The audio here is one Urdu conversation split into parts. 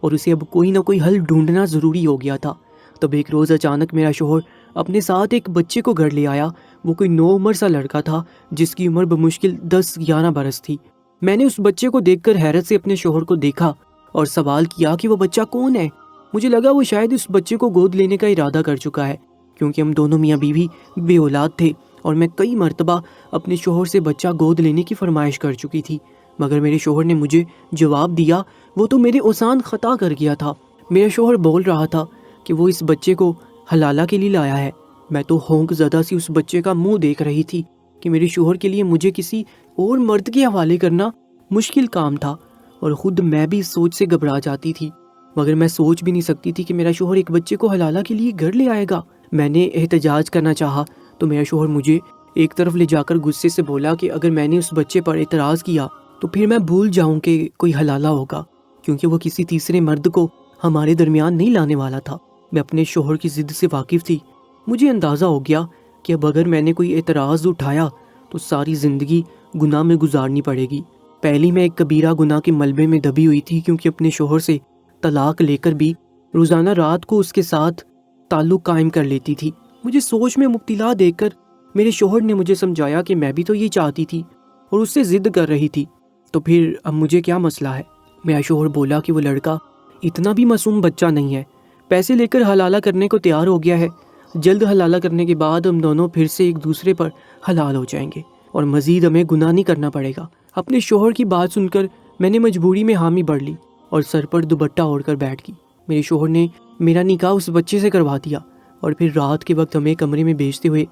اور اسے اب کوئی نہ کوئی حل ڈھونڈنا ضروری ہو گیا تھا۔ تب ایک روز اچانک میرا شوہر اپنے ساتھ ایک بچے کو گھر لے آیا۔ وہ کوئی نوعمر سا لڑکا تھا جس کی عمر بمشکل 10-11 برس تھی۔ میں نے اس بچے کو دیکھ کر حیرت سے اپنے شوہر کو دیکھا اور سوال کیا کہ وہ بچہ کون ہے۔ مجھے لگا وہ شاید اس بچے کو گود لینے کا ارادہ کر چکا ہے، کیونکہ ہم دونوں میاں بیوی بے اولاد تھے اور میں کئی مرتبہ اپنے شوہر سے بچہ گود لینے کی فرمائش کر چکی تھی، مگر میرے شوہر نے مجھے جواب دیا وہ تو میرے اوسان خطا کر گیا تھا۔ میرا شوہر بول رہا تھا کہ وہ اس بچے کو حلالہ کے لیے لایا ہے۔ میں تو ہونک زدہ سی اس بچے کا منہ دیکھ رہی تھی کہ میرے شوہر کے لیے مجھے کسی اور مرد کے حوالے کرنا مشکل کام تھا، اور خود میں بھی اس سوچ سے گھبرا جاتی تھی، مگر میں سوچ بھی نہیں سکتی تھی کہ میرا شوہر ایک بچے کو حلالہ کے لیے گھر لے آئے گا۔ میں نے احتجاج کرنا چاہا تو میرا شوہر مجھے ایک طرف لے جا کر غصے سے بولا کہ اگر میں نے اس بچے پر اعتراض کیا تو پھر میں بھول جاؤں کہ کوئی حلالہ ہوگا، کیونکہ وہ کسی تیسرے مرد کو ہمارے درمیان نہیں لانے والا تھا۔ میں اپنے شوہر کی ضد سے واقف تھی۔ مجھے اندازہ ہو گیا کہ اب اگر میں نے کوئی اعتراض اٹھایا تو ساری زندگی گناہ میں گزارنی پڑے گی۔ پہلی میں ایک کبیرہ گناہ کے ملبے میں دبی ہوئی تھی، کیونکہ اپنے شوہر سے طلاق لے کر بھی روزانہ رات کو اس کے ساتھ تعلق قائم کر لیتی تھی۔ مجھے سوچ میں مبتلا دیکھ کر میرے شوہر نے مجھے سمجھایا کہ میں بھی تو یہ چاہتی تھی اور اس سے ضد کر رہی تھی، تو پھر اب مجھے کیا مسئلہ ہے؟ میرا شوہر بولا کہ وہ لڑکا اتنا بھی معصوم بچہ نہیں ہے، پیسے لے کر حلالہ کرنے کو تیار ہو گیا ہے، جلد حلالہ کرنے کے بعد ہم دونوں پھر سے ایک دوسرے پر حلال ہو جائیں گے اور مزید ہمیں گناہ نہیں کرنا پڑے گا۔ اپنے شوہر کی بات سن کر میں نے مجبوری میں حامی بھر لی اور سر پر دوپٹہ اوڑھ کر بیٹھ گئی۔ میرے شوہر نے میرا نکاح اس بچے سے کروا دیا اور پھر رات کے وقت ہمیں کمرے میں بھیجتے ہوئے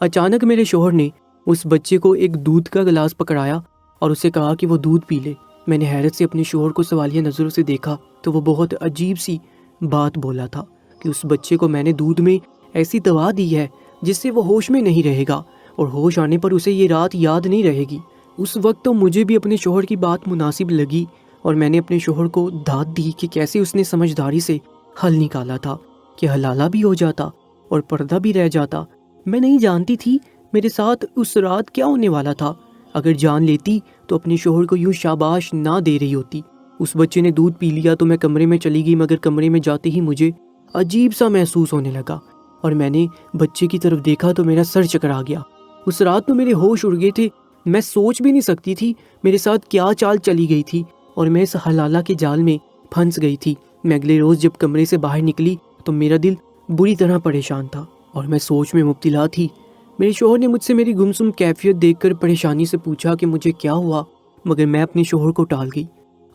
اچانک میرے شوہر نے اس بچے کو ایک دودھ کا گلاس پکڑایا اور اسے کہا کہ وہ دودھ پی لے۔ میں نے حیرت سے اپنے شوہر کو سوالیہ نظروں سے دیکھا تو وہ بہت عجیب سی بات بولا تھا کہ اس بچے کو میں نے دودھ میں ایسی دوا دی ہے جس سے وہ ہوش میں نہیں رہے گا اور ہوش آنے پر اسے یہ رات یاد نہیں رہے گی۔ اس وقت تو مجھے بھی اپنے شوہر کی بات مناسب لگی اور میں نے اپنے شوہر کو داد دی کہ کیسے اس نے سمجھداری سے حل نکالا تھا کہ حلالہ بھی ہو جاتا اور پردہ بھی رہ جاتا۔ میں نہیں جانتی تھی میرے ساتھ اس رات کیا ہونے والا تھا۔ اگر جان لیتی تو اپنے شوہر کو یوں شاباش نہ دے رہی ہوتی۔ اس بچے نے دودھ پی لیا تو میں کمرے میں چلی گئی، مگر کمرے میں جاتے ہی مجھے عجیب سا محسوس ہونے لگا اور میں نے بچے کی طرف دیکھا تو میرا سر چکرا گیا۔ اس رات تو میرے ہوش اڑ گئے تھے، میں سوچ بھی نہیں سکتی تھی میرے ساتھ کیا چال چلی گئی تھی اور میں اس حلالہ کے جال میں پھنس گئی تھی۔ میں اگلے روز جب کمرے سے باہر نکلی تو میرا دل بری طرح پریشان تھا اور میں سوچ میں مبتلا تھی۔ میرے شوہر نے مجھ سے میری گمسم کیفیت دیکھ کر پریشانی سے پوچھا کہ مجھے کیا ہوا، مگر میں اپنے شوہر کو ٹال گئی۔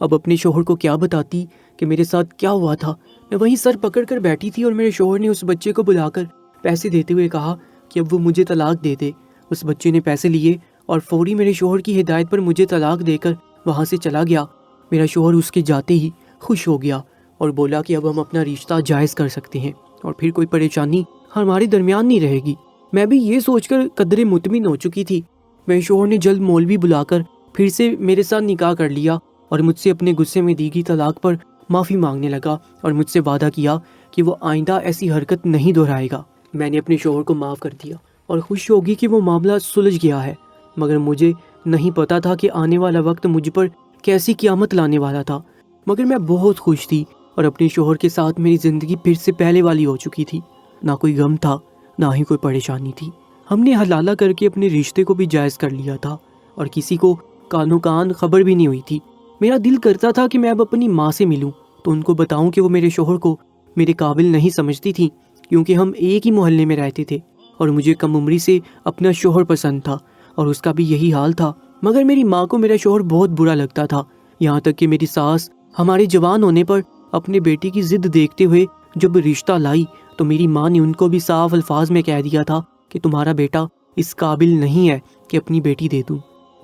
اب اپنے شوہر کو کیا بتاتی کہ میرے ساتھ کیا ہوا تھا؟ میں وہیں سر پکڑ کر بیٹھی تھی اور میرے شوہر نے اس بچے کو بلا کر پیسے دیتے ہوئے کہا کہ اب وہ مجھے طلاق دے دے۔ اس بچے نے پیسے لیے اور فوری میرے شوہر کی ہدایت پر مجھے طلاق دے کر وہاں سے چلا گیا۔ میرا شوہر اس کے جاتے ہی خوش ہو گیا اور بولا کہ اب ہم اپنا رشتہ جائز کر سکتے ہیں اور پھر کوئی پریشانی ہمارے درمیان نہیں رہے گی۔ میں بھی یہ سوچ کر قدرے مطمئن ہو چکی تھی۔ میرے شوہر نے جلد مولوی بلا کر پھر سے میرے ساتھ نکاح کر لیا اور مجھ سے اپنے غصے میں دی گئی طلاق پر معافی مانگنے لگا اور مجھ سے وعدہ کیا کہ وہ آئندہ ایسی حرکت نہیں دہرائے گا۔ میں نے اپنے شوہر کو معاف کر دیا اور خوش ہوگی کہ وہ معاملہ سلجھ گیا ہے، مگر مجھے نہیں پتا تھا کہ آنے والا وقت مجھ پر کیسی قیامت لانے والا تھا۔ مگر میں بہت خوش تھی اور اپنے شوہر کے ساتھ میری زندگی پھر سے پہلے والی ہو چکی تھی۔ نہ کوئی غم تھا نہ ہی کوئی پریشانی تھی۔ ہم نے حلالہ کر کے اپنے رشتے کو بھی جائز کر لیا تھا اور کسی کو کانوں کان خبر بھی نہیں ہوئی تھی۔ میرا دل کرتا تھا کہ میں اب اپنی ماں سے ملوں تو ان کو بتاؤں کہ وہ میرے شوہر کو میرے قابل نہیں سمجھتی تھی، کیونکہ ہم ایک ہی محلے میں رہتے تھے اور مجھے کم عمری سے اپنا شوہر پسند تھا اور اس کا بھی یہی حال تھا۔ مگر میری ماں کو میرا شوہر بہت برا لگتا تھا، یہاں تک کہ میری ساس ہمارے جوان ہونے پر اپنے بیٹی کی ضد دیکھتے ہوئے جب رشتہ لائی تو میری ماں نے ان کو بھی صاف الفاظ میں کہہ دیا تھا کہ تمہارا بیٹا اس قابل نہیں ہے کہ اپنی بیٹی دے دوں۔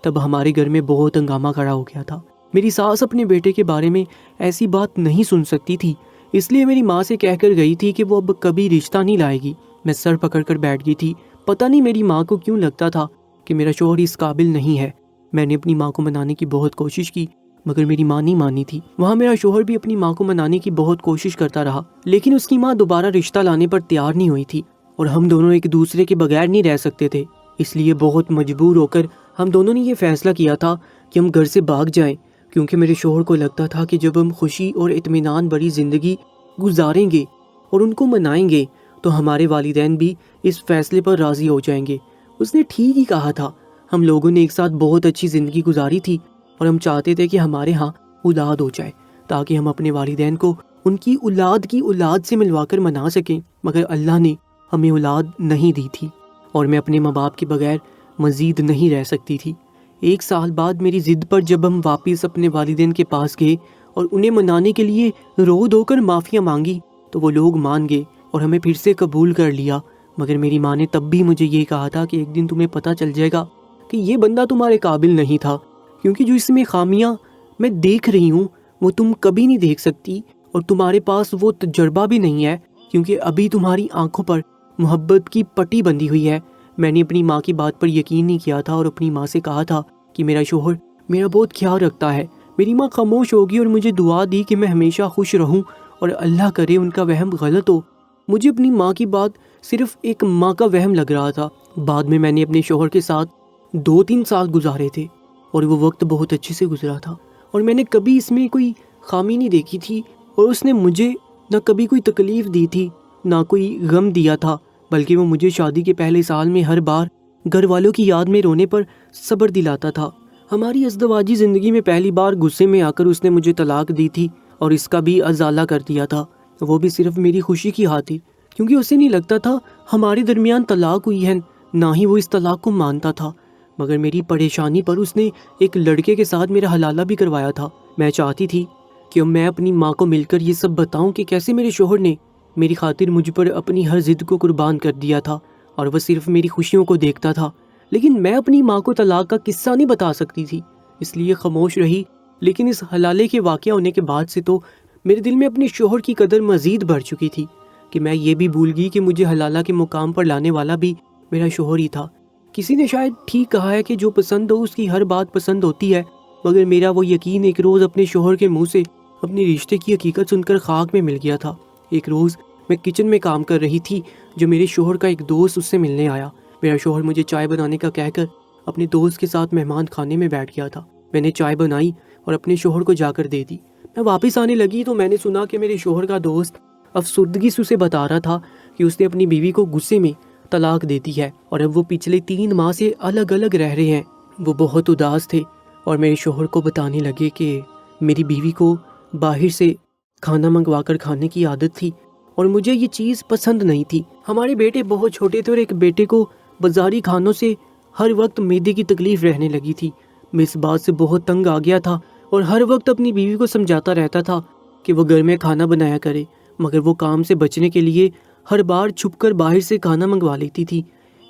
تب ہمارے گھر میں بہت ہنگامہ کھڑا ہو گیا تھا۔ میری ساس اپنے بیٹے کے بارے میں ایسی بات نہیں سن سکتی تھی، اس لیے میری ماں سے کہہ کر گئی تھی کہ وہ اب کبھی رشتہ نہیں لائے گی۔ میں سر پکڑ کر بیٹھ گئی تھی۔ پتہ نہیں میری ماں کو کیوں لگتا تھا کہ میرا شوہر اس قابل نہیں ہے۔ میں نے اپنی ماں کو منانے کی بہت کوشش کی مگر میری ماں نہیں مانی تھی۔ وہاں میرا شوہر بھی اپنی ماں کو منانے کی بہت کوشش کرتا رہا، لیکن اس کی ماں دوبارہ رشتہ لانے پر تیار نہیں ہوئی تھی اور ہم دونوں ایک دوسرے کے بغیر نہیں رہ سکتے تھے۔ اس لیے بہت مجبور ہو کر ہم دونوں نے یہ فیصلہ کیا تھا کہ ہم گھر سے بھاگ جائیں کیونکہ میرے شوہر کو لگتا تھا کہ جب ہم خوشی اور اطمینان بھری زندگی گزاریں گے اور ان کو منائیں گے تو ہمارے والدین بھی اس فیصلے پر راضی ہو جائیں گے۔ اس نے ٹھیک ہی کہا تھا۔ ہم لوگوں نے ایک ساتھ بہت اچھی زندگی گزاری تھی اور ہم چاہتے تھے کہ ہمارے ہاں اولاد ہو جائے تاکہ ہم اپنے والدین کو ان کی اولاد سے ملوا کر منا سکیں، مگر اللہ نے ہمیں اولاد نہیں دی تھی اور میں اپنے ماں باپ کے بغیر مزید نہیں رہ سکتی تھی۔ 1 سال بعد میری ضد پر جب ہم واپس اپنے والدین کے پاس گئے اور انہیں منانے کے لیے رو دھو کر معافیاں مانگی تو وہ لوگ مان گئے اور ہمیں پھر سے قبول کر لیا، مگر میری ماں نے تب بھی مجھے یہ کہا تھا کہ ایک دن تمہیں پتہ چل جائے گا کہ یہ بندہ تمہارے قابل نہیں تھا، کیونکہ جو اس میں خامیاں میں دیکھ رہی ہوں وہ تم کبھی نہیں دیکھ سکتی اور تمہارے پاس وہ تجربہ بھی نہیں ہے، کیونکہ ابھی تمہاری آنکھوں پر محبت کی پٹی بندھی ہوئی ہے۔ میں نے اپنی ماں کی بات پر یقین نہیں کیا تھا اور اپنی ماں سے کہا تھا کہ میرا شوہر میرا بہت خیال رکھتا ہے۔ میری ماں خاموش ہوگی اور مجھے دعا دی کہ میں ہمیشہ خوش رہوں اور اللہ کرے ان کا وہم غلط ہو۔ مجھے اپنی ماں کی بات صرف ایک ماں کا وہم لگ رہا تھا۔ بعد میں نے اپنے شوہر کے ساتھ 2-3 سال گزارے تھے اور وہ وقت بہت اچھے سے گزرا تھا اور میں نے کبھی اس میں کوئی خامی نہیں دیکھی تھی اور اس نے مجھے نہ کبھی کوئی تکلیف دی تھی نہ کوئی غم دیا تھا، بلکہ وہ مجھے شادی کے پہلے سال میں ہر بار گھر والوں کی یاد میں رونے پر صبر دلاتا تھا۔ ہماری ازدواجی زندگی میں پہلی بار غصے میں آ کر اس نے مجھے طلاق دی تھی اور اس کا بھی ازالہ کر دیا تھا، وہ بھی صرف میری خوشی کی خاطر، کیونکہ اسے نہیں لگتا تھا ہمارے درمیان طلاق ہوئی ہے، نہ ہی وہ اس طلاق کو مانتا تھا، مگر میری پریشانی پر اس نے ایک لڑکے کے ساتھ میرا حلالہ بھی کروایا تھا۔ میں چاہتی تھی کہ میں اپنی ماں کو مل کر یہ سب بتاؤں کہ کیسے میرے شوہر نے میری خاطر مجھ پر اپنی ہر ضد کو قربان کر دیا تھا اور وہ صرف میری خوشیوں کو دیکھتا تھا، لیکن میں اپنی ماں کو طلاق کا قصہ نہیں بتا سکتی تھی، اس لیے خاموش رہی۔ لیکن اس حلالے کے واقعہ ہونے کے بعد سے تو میرے دل میں اپنے شوہر کی قدر مزید بڑھ چکی تھی کہ میں یہ بھی بھول گئی کہ مجھے حلالہ کے مقام پر لانے والا بھی میرا شوہر ہی تھا۔ کسی نے شاید ٹھیک کہا ہے کہ جو پسند ہو اس کی ہر بات پسند ہوتی ہے، مگر میرا وہ یقین ایک روز اپنے شوہر کے منہ سے اپنے رشتے کی حقیقت سن کر خاک میں مل گیا تھا۔ ایک روز میں کچن میں کام کر رہی تھی جو میرے شوہر کا ایک دوست اس سے ملنے آیا۔ میرا شوہر مجھے چائے بنانے کا کہہ کر اپنے دوست کے ساتھ مہمان خانے میں بیٹھ گیا تھا۔ میں نے چائے بنائی اور اپنے شوہر کو جا کر دے دی۔ میں واپس آنے لگی تو میں نے سنا کہ میرے شوہر کا دوست افسردگی سے اسے بتا رہا تھا کہ اس نے اپنی بیوی کو غصے میں طلاق دے دی ہے اور اب وہ پچھلے 3 ماہ سے الگ الگ رہ رہے ہیں۔ وہ بہت اداس تھے اور میرے شوہر کو بتانے لگے کہ میری بیوی کو باہر سے کھانا منگوا کر کھانے کی عادت تھی اور مجھے یہ چیز پسند نہیں تھی۔ ہمارے بیٹے بہت چھوٹے تھے اور ایک بیٹے کو بازاری کھانوں سے ہر وقت معدے کی تکلیف رہنے لگی تھی۔ میں اس بات سے بہت تنگ آ گیا تھا اور ہر وقت اپنی بیوی کو سمجھاتا رہتا تھا کہ وہ گھر میں کھانا بنایا کرے، مگر وہ کام سے بچنے کے لیے ہر بار چھپ کر باہر سے کھانا منگوا لیتی تھی۔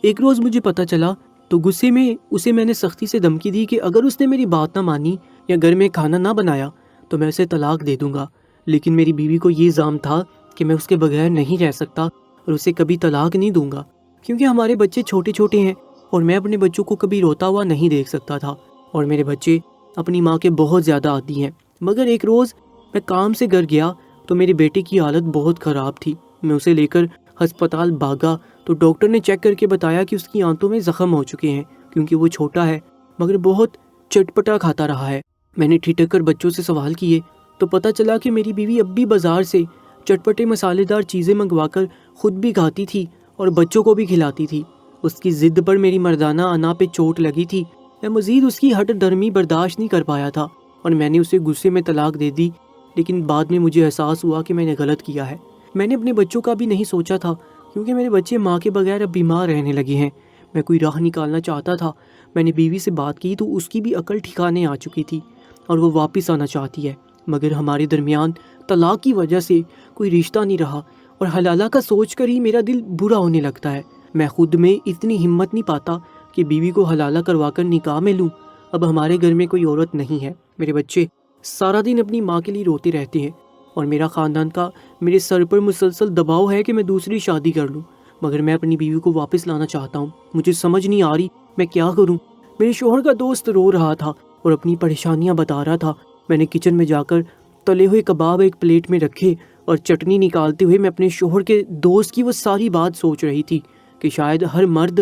ایک روز مجھے پتہ چلا تو غصے میں اسے میں نے سختی سے دھمکی دی کہ اگر اس نے میری بات نہ مانی یا گھر میں کھانا نہ بنایا تو میں اسے طلاق دے دوں گا، لیکن میری بیوی کو یہ الزام تھا کہ میں اس کے بغیر نہیں رہ سکتا اور اسے کبھی طلاق نہیں دوں گا، کیونکہ ہمارے بچے چھوٹے چھوٹے ہیں اور میں اپنے بچوں کو کبھی روتا ہوا نہیں دیکھ سکتا تھا اور میرے بچے اپنی ماں کے بہت زیادہ عادی ہیں۔ مگر ایک روز میں کام سے گھر گیا تو میرے بیٹے کی حالت بہت خراب تھی۔ میں اسے لے کر ہسپتال بھاگا تو ڈاکٹر نے چیک کر کے بتایا کہ اس کی آنتوں میں زخم ہو چکے ہیں، کیونکہ وہ چھوٹا ہے مگر بہت چٹپٹا کھاتا رہا ہے۔ میں نے ٹھٹک کر بچوں سے سوال کیے تو پتہ چلا کہ میری بیوی اب بھی بازار سے چٹپٹے مسالے دار چیزیں منگوا کر خود بھی کھاتی تھی اور بچوں کو بھی کھلاتی تھی۔ اس کی ضد پر میری مردانہ انا پہ چوٹ لگی تھی۔ میں مزید اس کی ہٹ درمی برداشت نہیں کر پایا تھا اور میں نے اسے غصے میں طلاق دے دی، لیکن بعد میں مجھے احساس ہوا کہ میں نے غلط کیا ہے۔ میں نے اپنے بچوں کا بھی نہیں سوچا تھا، کیونکہ میرے بچے ماں کے بغیر اب بیمار رہنے لگے ہیں۔ میں کوئی راہ نکالنا چاہتا تھا۔ میں نے بیوی سے بات کی تو اس کی بھی عقل ٹھکانے آ چکی تھی اور وہ واپس آنا چاہتی ہے، مگر ہمارے درمیان طلاق کی وجہ سے کوئی رشتہ نہیں رہا اور حلالہ کا سوچ کر ہی میرا دل برا ہونے لگتا ہے۔ میں خود میں اتنی ہمت نہیں پاتا کہ بیوی کو حلالہ کروا کر نکاح میں لوں۔ اب ہمارے گھر میں کوئی عورت نہیں ہے، میرے بچے سارا دن اپنی ماں کے لیے روتے رہتے ہیں اور میرا خاندان کا میرے سر پر مسلسل دباؤ ہے کہ میں دوسری شادی کر لوں، مگر میں اپنی بیوی کو واپس لانا چاہتا ہوں۔ مجھے سمجھ نہیں آ رہی میں کیا کروں۔ میرے شوہر کا دوست رو رہا تھا اور اپنی پریشانیاں بتا رہا تھا۔ میں نے کچن میں جا کر تلے ہوئے کباب ایک پلیٹ میں رکھے اور چٹنی نکالتے ہوئے میں اپنے شوہر کے دوست کی وہ ساری بات سوچ رہی تھی کہ شاید ہر مرد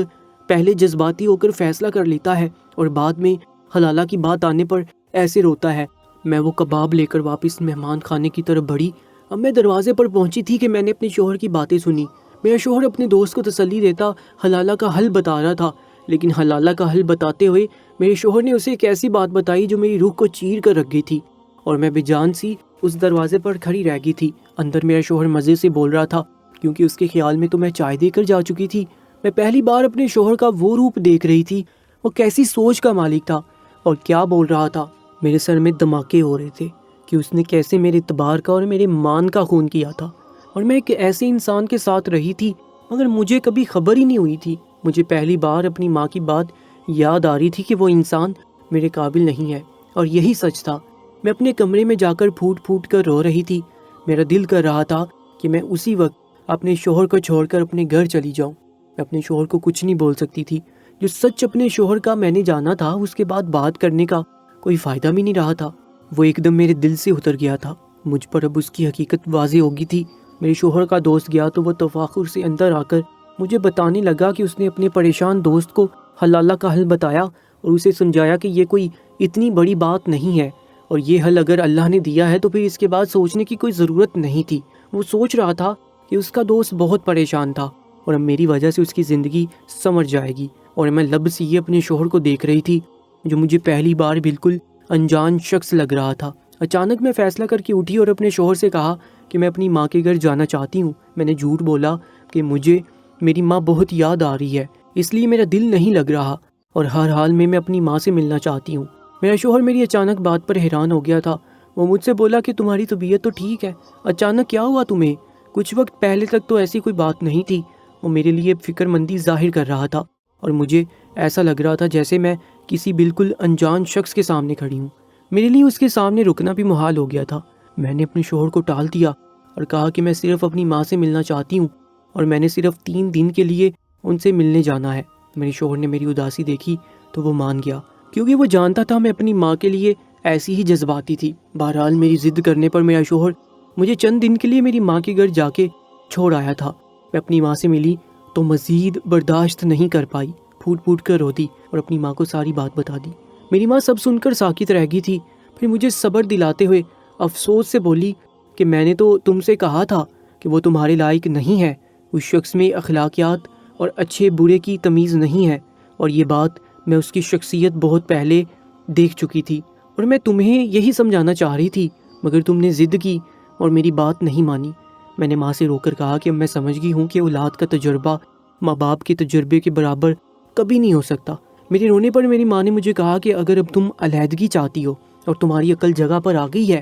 پہلے جذباتی ہو کر فیصلہ کر لیتا ہے اور بعد میں حلالہ کی بات آنے پر ایسے روتا ہے۔ میں وہ کباب لے کر واپس مہمان خانے کی طرف بڑھی۔ اب میں دروازے پر پہنچی تھی کہ میں نے اپنے شوہر کی باتیں سنی۔ میرا شوہر اپنے دوست کو تسلی دیتا حلالہ کا حل بتا رہا تھا، لیکن حلالہ کا حل بتاتے ہوئے میرے شوہر نے اسے ایک ایسی بات بتائی جو میری روح کو چیر کر رکھ گئی تھی، اور میں بے جان سی اس دروازے پر کھڑی رہ گئی تھی۔ اندر میرا شوہر مزے سے بول رہا تھا، کیونکہ اس کے خیال میں تو میں چائے دے کر جا چکی تھی۔ میں پہلی بار اپنے شوہر کا وہ روپ دیکھ رہی تھی۔ وہ کیسی سوچ کا مالک تھا اور کیا بول رہا تھا۔ میرے سر میں دھماکے ہو رہے تھے کہ اس نے کیسے میرے اعتبار کا اور میرے مان کا خون کیا تھا، اور میں ایک ایسے انسان کے ساتھ رہی تھی مگر مجھے کبھی خبر ہی نہیں ہوئی تھی۔ مجھے پہلی بار اپنی ماں کی بات یاد آ رہی تھی کہ وہ انسان میرے قابل نہیں ہے، اور یہی سچ تھا۔ میں اپنے کمرے میں جا کر پھوٹ پھوٹ کر رو رہی تھی۔ میرا دل کر رہا تھا کہ میں اسی وقت اپنے شوہر کو چھوڑ کر اپنے گھر چلی جاؤں۔ میں اپنے شوہر کو کچھ نہیں بول سکتی تھی۔ جو سچ اپنے شوہر کا میں نے جانا تھا، اس کے بعد بات کرنے کا کوئی فائدہ بھی نہیں رہا تھا۔ وہ ایک دم میرے دل سے اتر گیا تھا۔ مجھ پر اب اس کی حقیقت واضح ہو گئی تھی۔ میرے شوہر کا دوست گیا تو وہ تفاخر سے اندر آ کر مجھے بتانے لگا کہ اس نے اپنے پریشان دوست کو حلالہ کا حل بتایا اور اسے سمجھایا کہ یہ کوئی اتنی بڑی بات نہیں ہے، اور یہ حل اگر اللہ نے دیا ہے تو پھر اس کے بعد سوچنے کی کوئی ضرورت نہیں تھی۔ وہ سوچ رہا تھا کہ اس کا دوست بہت پریشان تھا اور اب میری وجہ سے اس کی زندگی سمر جائے گی، اور میں لب سے یہ اپنے شوہر کو دیکھ رہی تھی جو مجھے پہلی بار بالکل انجان شخص لگ رہا تھا۔ اچانک میں فیصلہ کر کے اٹھی اور اپنے شوہر سے کہا کہ میں اپنی ماں کے گھر جانا چاہتی ہوں۔ میں نے جھوٹ بولا کہ مجھے میری ماں بہت یاد آ رہی ہے، اس لیے میرا دل نہیں لگ رہا، اور ہر حال میں اپنی ماں سے ملنا چاہتی ہوں۔ میرا شوہر میری اچانک بات پر حیران ہو گیا تھا۔ وہ مجھ سے بولا کہ تمہاری طبیعت تو ٹھیک ہے، اچانک کیا ہوا تمہیں؟ کچھ وقت پہلے تک تو ایسی کوئی بات نہیں تھی۔ وہ میرے لیے فکر مندی ظاہر کر رہا تھا، اور مجھے ایسا لگ رہا تھا جیسے میں کسی بالکل انجان شخص کے سامنے کھڑی ہوں۔ میرے لیے اس کے سامنے رکنا بھی محال ہو گیا تھا۔ میں نے اپنے شوہر کو ٹال دیا اور کہا کہ میں صرف اپنی ماں سے ملنا چاہتی ہوں، اور میں نے صرف 3 دن کے لیے ان سے ملنے جانا ہے۔ میرے شوہر نے میری اداسی دیکھی تو وہ مان گیا، کیونکہ وہ جانتا تھا میں اپنی ماں کے لیے ایسی ہی جذباتی تھی۔ بہرحال میری ضد کرنے پر میرا شوہر مجھے چند دن کے لیے میری ماں کے گھر جا کے چھوڑ آیا تھا۔ میں اپنی ماں سے ملی تو مزید برداشت نہیں کر پائی، پھوٹ پھوٹ کر رو دی اور اپنی ماں کو ساری بات بتا دی۔ میری ماں سب سن کر ساکت رہ گئی تھی، پھر مجھے صبر دلاتے ہوئے افسوس سے بولی کہ میں نے تو تم سے کہا تھا کہ وہ تمہارے لائق نہیں ہے، اس شخص میں اخلاقیات اور اچھے برے کی تمیز نہیں ہے، اور یہ بات میں اس کی شخصیت بہت پہلے دیکھ چکی تھی، اور میں تمہیں یہی سمجھانا چاہ رہی تھی، مگر تم نے ضد کی اور میری بات نہیں مانی۔ میں نے ماں سے رو کر کہا کہ اب میں سمجھ گئی ہوں کہ اولاد کا تجربہ ماں باپ کے تجربے کے برابر کبھی نہیں ہو سکتا۔ میرے رونے پر میری ماں نے مجھے کہا کہ اگر اب تم علیحدگی چاہتی ہو اور تمہاری عقل جگہ پر آ گئی ہے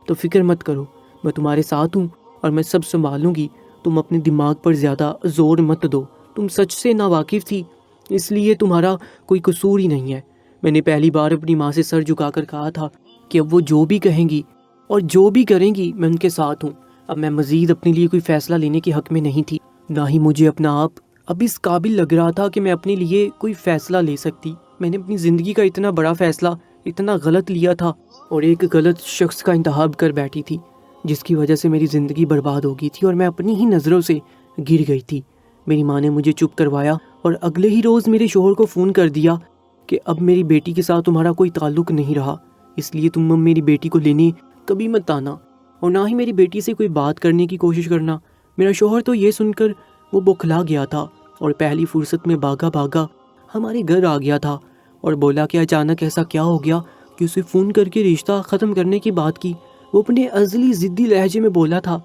تو فکر مت کرو، میں تمہارے ساتھ ہوں اور میں سب سنبھالوں گی۔ تم اپنے دماغ پر زیادہ زور مت دو، تم سچ سے ناواقف تھی، اس لیے تمہارا کوئی قصور ہی نہیں ہے۔ میں نے پہلی بار اپنی ماں سے سر جھکا کر کہا تھا کہ اب وہ جو بھی کہیں گی اور جو بھی کریں گی میں ان کے ساتھ ہوں۔ اب میں مزید اپنے لیے کوئی فیصلہ لینے کے حق میں نہیں تھی، نہ ہی مجھے اپنا آپ اب اس قابل لگ رہا تھا کہ میں اپنے لیے کوئی فیصلہ لے سکتی۔ میں نے اپنی زندگی کا اتنا بڑا فیصلہ اتنا غلط لیا تھا اور ایک غلط شخص کا انتخاب کر بیٹھی تھی، جس کی وجہ سے میری زندگی برباد ہو گئی تھی اور میں اپنی ہی نظروں سے گر گئی تھی۔ میری ماں نے مجھے چپ کروایا اور اگلے ہی روز میرے شوہر کو فون کر دیا کہ اب میری بیٹی کے ساتھ تمہارا کوئی تعلق نہیں رہا، اس لیے تم اب میری بیٹی کو لینے کبھی مت آنا اور نہ ہی میری بیٹی سے کوئی بات کرنے کی کوشش کرنا۔ میرا شوہر تو یہ سن کر وہ بوکھلا گیا تھا اور پہلی فرصت میں بھاگا بھاگا ہمارے گھر آ گیا تھا اور بولا کہ اچانک ایسا کیا ہو گیا کہ اسے فون کر کے رشتہ ختم کرنے کی بات کی۔ وہ اپنے ازلی ضدی لہجے میں بولا تھا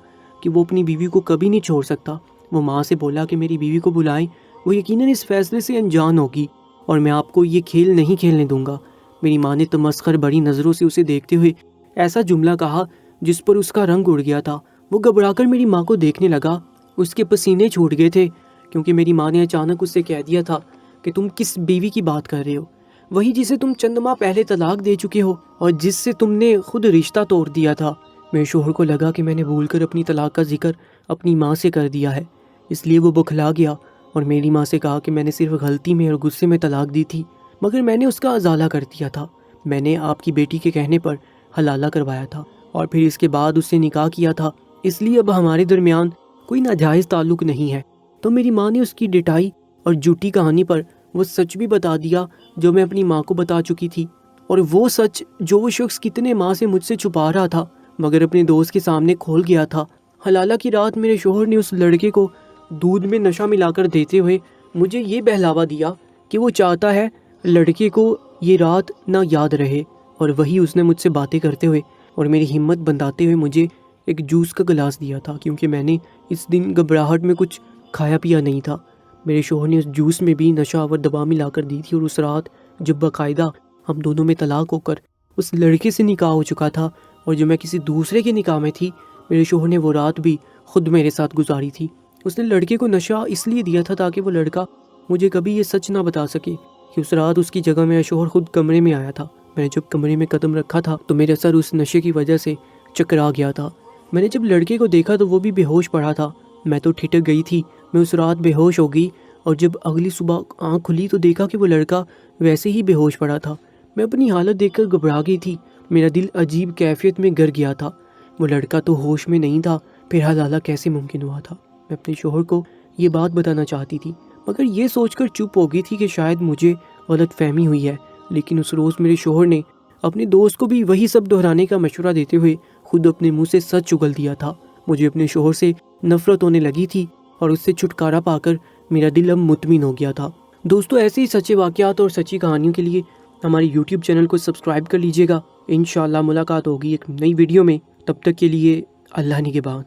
کہ وہ اپنی بیوی کو کبھی نہیں چھوڑ سکتا۔ وہ ماں سے بولا کہ میری بیوی کو بلائیں، وہ یقیناً اس فیصلے سے انجان ہوگی اور میں آپ کو یہ کھیل نہیں کھیلنے دوں گا۔ میری ماں نے تمسخر بڑی نظروں سے اسے دیکھتے ہوئے ایسا جملہ کہا جس پر اس کا رنگ اڑ گیا تھا۔ وہ گھبرا کر میری ماں کو دیکھنے لگا، اس کے پسینے چھوٹ گئے تھے کیونکہ میری ماں نے اچانک اس سے کہہ دیا تھا کہ تم کس بیوی کی بات کر رہے ہو؟ وہی جسے تم چند ماہ پہلے طلاق دے چکے ہو اور جس سے تم نے خود رشتہ توڑ دیا تھا۔ میرے شوہر کو لگا کہ میں نے بھول کر اپنی طلاق کا ذکر اپنی ماں سے کر دیا ہے، اس لیے وہ بوکھلا گیا اور میری ماں سے کہا کہ میں نے صرف غلطی میں اور غصے میں طلاق دی تھی، مگر میں نے اس کا ازالہ کر دیا تھا۔ میں نے آپ کی بیٹی کے کہنے پر حلالہ کروایا تھا اور پھر اس کے بعد اس سے نکاح کیا تھا، اس لیے اب ہمارے درمیان کوئی ناجائز تعلق نہیں ہے۔ تو میری ماں نے اس کی ڈٹائی اور جھوٹی کہانی پر وہ سچ بھی بتا دیا جو میں اپنی ماں کو بتا چکی تھی۔ اور وہ سچ جو وہ شخص کتنے ماہ سے مجھ سے چھپا رہا تھا مگر اپنے دوست کے سامنے کھول گیا تھا۔ حلالہ کی رات میرے شوہر نے اس لڑکے کو دودھ میں نشہ ملا کر دیتے ہوئے مجھے یہ بہلاوا دیا کہ وہ چاہتا ہے لڑکے کو یہ رات نہ یاد رہے، اور وہی اس نے مجھ سے باتیں کرتے ہوئے اور میری ہمت بندھاتے ہوئے مجھے ایک جوس کا گلاس دیا تھا، کیونکہ میں نے اس دن گھبراہٹ میں کچھ کھایا پیا نہیں تھا۔ میرے شوہر نے اس جوس میں بھی نشہ آور دوا ملا کر دی تھی، اور اس رات جب باقاعدہ ہم دونوں میں طلاق ہو کر اس لڑکے سے نکاح ہو چکا تھا اور جو میں کسی دوسرے کے نکاح میں تھی، میرے شوہر نے وہ رات بھی خود میرے ساتھ گزاری تھی۔ اس نے لڑکے کو نشہ اس لیے دیا تھا تاکہ وہ لڑکا مجھے کبھی یہ سچ نہ بتا سکے کہ اس رات اس کی جگہ میرا شوہر خود کمرے میں آیا تھا۔ میں نے جب کمرے میں قدم رکھا تھا تو میرا سر اس نشے کی وجہ سے چکرا گیا تھا۔ میں نے جب لڑکے کو دیکھا تو وہ بھی بے ہوش پڑا تھا۔ میں تو ٹھٹک گئی تھی، میں اس رات بے ہوش ہو گئی، اور جب اگلی صبح آنکھ کھلی تو دیکھا کہ وہ لڑکا ویسے ہی بے ہوش پڑا تھا۔ میں اپنی حالت دیکھ کر گھبرا گئی تھی، میرا دل عجیب کیفیت میں گر گیا تھا۔ وہ لڑکا تو ہوش میں نہیں تھا، پھر حلالہ کیسے ممکن ہوا تھا؟ میں اپنے شوہر کو یہ بات بتانا چاہتی تھی مگر یہ سوچ کر چپ ہو گئی تھی کہ شاید مجھے غلط فہمی ہوئی ہے۔ لیکن اس روز میرے شوہر نے اپنے دوست کو بھی وہی سب دہرانے کا مشورہ دیتے ہوئے خود اپنے منہ سے سچ اگل دیا تھا۔ مجھے اپنے شوہر سے نفرت ہونے لگی تھی اور اس سے چھٹکارا پا کر میرا دل اب مطمئن ہو گیا تھا۔ دوستو، ایسے ہی سچے واقعات اور سچی کہانیوں کے لیے ہمارے یوٹیوب چینل کو سبسکرائب کر لیجیے گا۔ انشاءاللہ ملاقات ہوگی ایک نئی ویڈیو میں، تب تک کے لیے اللہ نگہبان۔